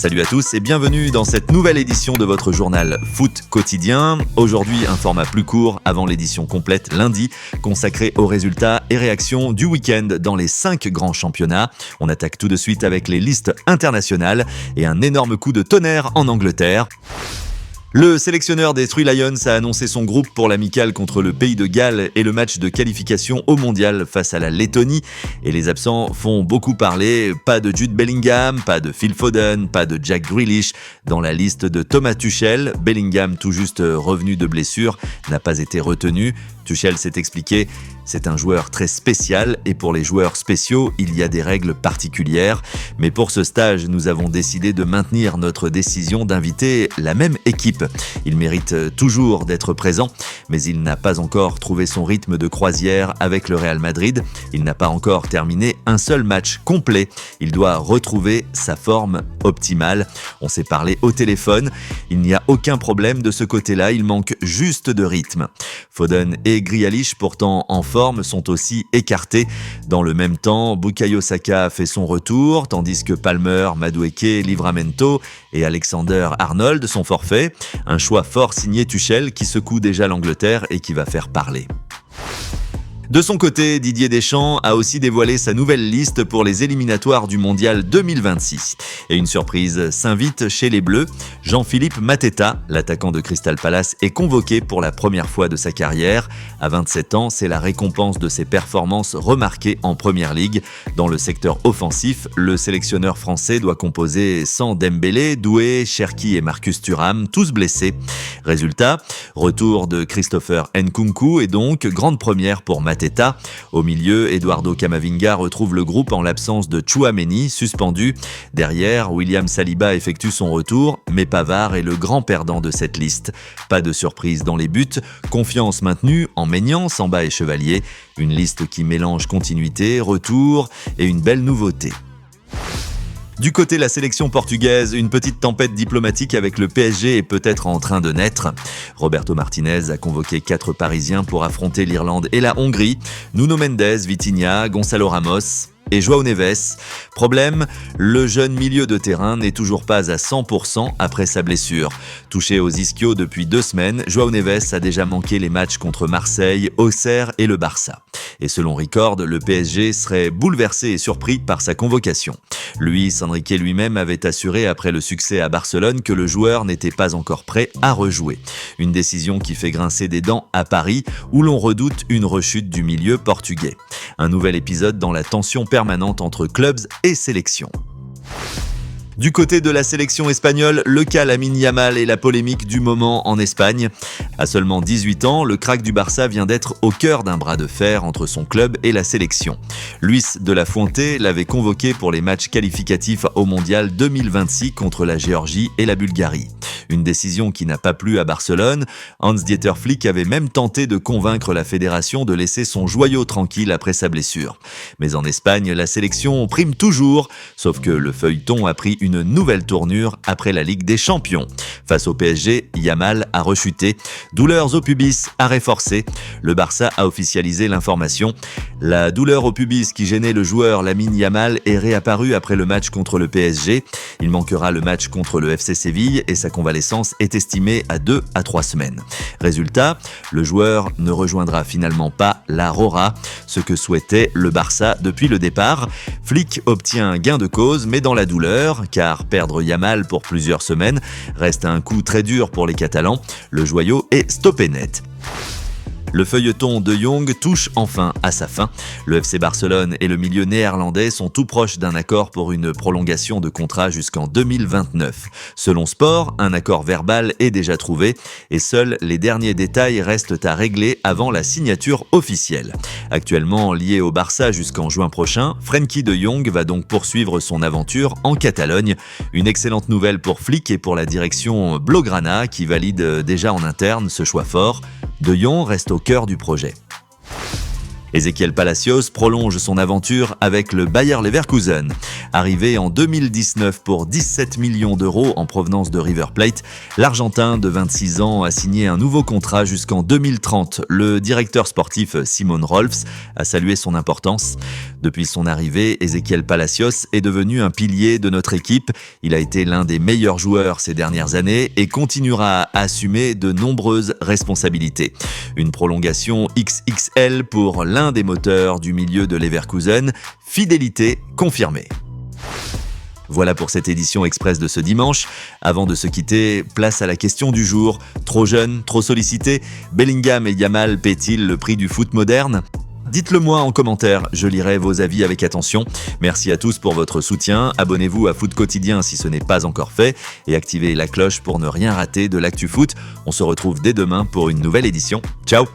Salut à tous et bienvenue dans cette nouvelle édition de votre journal Foot Quotidien. Aujourd'hui, un format plus court avant l'édition complète lundi, consacrée aux résultats et réactions du week-end dans les 5 grands championnats. On attaque tout de suite avec les listes internationales et un énorme coup de tonnerre en Angleterre. Le sélectionneur des Three Lions a annoncé son groupe pour l'amicale contre le Pays de Galles et le match de qualification au mondial face à la Lettonie. Et les absents font beaucoup parler. Pas de Jude Bellingham, pas de Phil Foden, pas de Jack Grealish. Dans la liste de Thomas Tuchel, Bellingham, tout juste revenu de blessure, n'a pas été retenu. Tuchel s'est expliqué, c'est un joueur très spécial et pour les joueurs spéciaux, il y a des règles particulières. Mais pour ce stage, nous avons décidé de maintenir notre décision d'inviter la même équipe. Il mérite toujours d'être présent, mais il n'a pas encore trouvé son rythme de croisière avec le Real Madrid. Il n'a pas encore terminé un seul match complet. Il doit retrouver sa forme optimale. On s'est parlé au téléphone. Il n'y a aucun problème de ce côté-là, il manque juste de rythme. Foden et Grealish, pourtant en forme, sont aussi écartés. Dans le même temps, Bukayo Saka fait son retour, tandis que Palmer, Madueke, Livramento et Alexander-Arnold sont forfaits. Un choix fort signé Tuchel qui secoue déjà l'Angleterre et qui va faire parler. De son côté, Didier Deschamps a aussi dévoilé sa nouvelle liste pour les éliminatoires du Mondial 2026. Et une surprise s'invite chez les Bleus. Jean-Philippe Mateta, l'attaquant de Crystal Palace, est convoqué pour la première fois de sa carrière. À 27 ans, c'est la récompense de ses performances remarquées en Première Ligue. Dans le secteur offensif, le sélectionneur français doit composer sans Dembélé, Doué, Cherki et Marcus Thuram, tous blessés. Résultat, retour de Christopher Nkunku et donc grande première pour Mateta. Au milieu, Eduardo Camavinga retrouve le groupe en l'absence de Tchouaméni, suspendu. Derrière, William Saliba effectue son retour, mais Pavard est le grand perdant de cette liste. Pas de surprise dans les buts, confiance maintenue en Maignan, Samba et Chevalier. Une liste qui mélange continuité, retour et une belle nouveauté. Du côté de la sélection portugaise, une petite tempête diplomatique avec le PSG est peut-être en train de naître. Roberto Martinez a convoqué 4 Parisiens pour affronter l'Irlande et la Hongrie. Nuno Mendes, Vitinha, Gonçalo Ramos et João Neves. Problème, le jeune milieu de terrain n'est toujours pas à 100% après sa blessure. Touché aux ischios depuis 2 semaines, João Neves a déjà manqué les matchs contre Marseille, Auxerre et le Barça. Et selon Record, le PSG serait bouleversé et surpris par sa convocation. Luis Enrique lui-même avait assuré après le succès à Barcelone que le joueur n'était pas encore prêt à rejouer. Une décision qui fait grincer des dents à Paris, où l'on redoute une rechute du milieu portugais. Un nouvel épisode dans la tension permanente entre clubs et sélections. Du côté de la sélection espagnole, le cas Lamine Yamal est la polémique du moment en Espagne. À seulement 18 ans, le crack du Barça vient d'être au cœur d'un bras de fer entre son club et la sélection. Luis de la Fuente l'avait convoqué pour les matchs qualificatifs au Mondial 2026 contre la Géorgie et la Bulgarie. Une décision qui n'a pas plu à Barcelone. Hans-Dieter Flick avait même tenté de convaincre la fédération de laisser son joyau tranquille après sa blessure. Mais en Espagne, la sélection prime toujours, sauf que le feuilleton a pris une nouvelle tournure après la Ligue des Champions. Face au PSG, Yamal a rechuté. Douleurs au pubis, arrêt forcé. Le Barça a officialisé l'information. La douleur au pubis qui gênait le joueur Lamine Yamal est réapparue après le match contre le PSG. Il manquera le match contre le FC Séville et sa convalescence est estimée à 2 à 3 semaines. Résultat, le joueur ne rejoindra finalement pas la Rora, ce que souhaitait le Barça depuis le départ. Flick obtient un gain de cause, mais dans la douleur, car perdre Yamal pour plusieurs semaines reste un coup très dur pour les Catalans. Le joyau est stoppé net. Le feuilleton de Jong touche enfin à sa fin. Le FC Barcelone et le milieu néerlandais sont tout proches d'un accord pour une prolongation de contrat jusqu'en 2029. Selon Sport, un accord verbal est déjà trouvé et seuls les derniers détails restent à régler avant la signature officielle. Actuellement lié au Barça jusqu'en juin prochain, Frenkie de Jong va donc poursuivre son aventure en Catalogne. Une excellente nouvelle pour Flick et pour la direction Blaugrana qui valide déjà en interne ce choix fort. De Jong reste au cœur du projet. Ezequiel Palacios prolonge son aventure avec le Bayer Leverkusen. Arrivé en 2019 pour 17 millions d'euros en provenance de River Plate, l'Argentin de 26 ans a signé un nouveau contrat jusqu'en 2030. Le directeur sportif Simon Rolfs a salué son importance. Depuis son arrivée, Ezequiel Palacios est devenu un pilier de notre équipe. Il a été l'un des meilleurs joueurs ces dernières années et continuera à assumer de nombreuses responsabilités. Une prolongation XXL pour l'un des moteurs du milieu de Leverkusen, fidélité confirmée. Voilà pour cette édition express de ce dimanche. Avant de se quitter, place à la question du jour. Trop jeune, trop sollicité, Bellingham et Yamal paient-ils le prix du foot moderne ? Dites-le moi en commentaire, je lirai vos avis avec attention. Merci à tous pour votre soutien. Abonnez-vous à Foot Quotidien si ce n'est pas encore fait et activez la cloche pour ne rien rater de l'actu foot. On se retrouve dès demain pour une nouvelle édition. Ciao !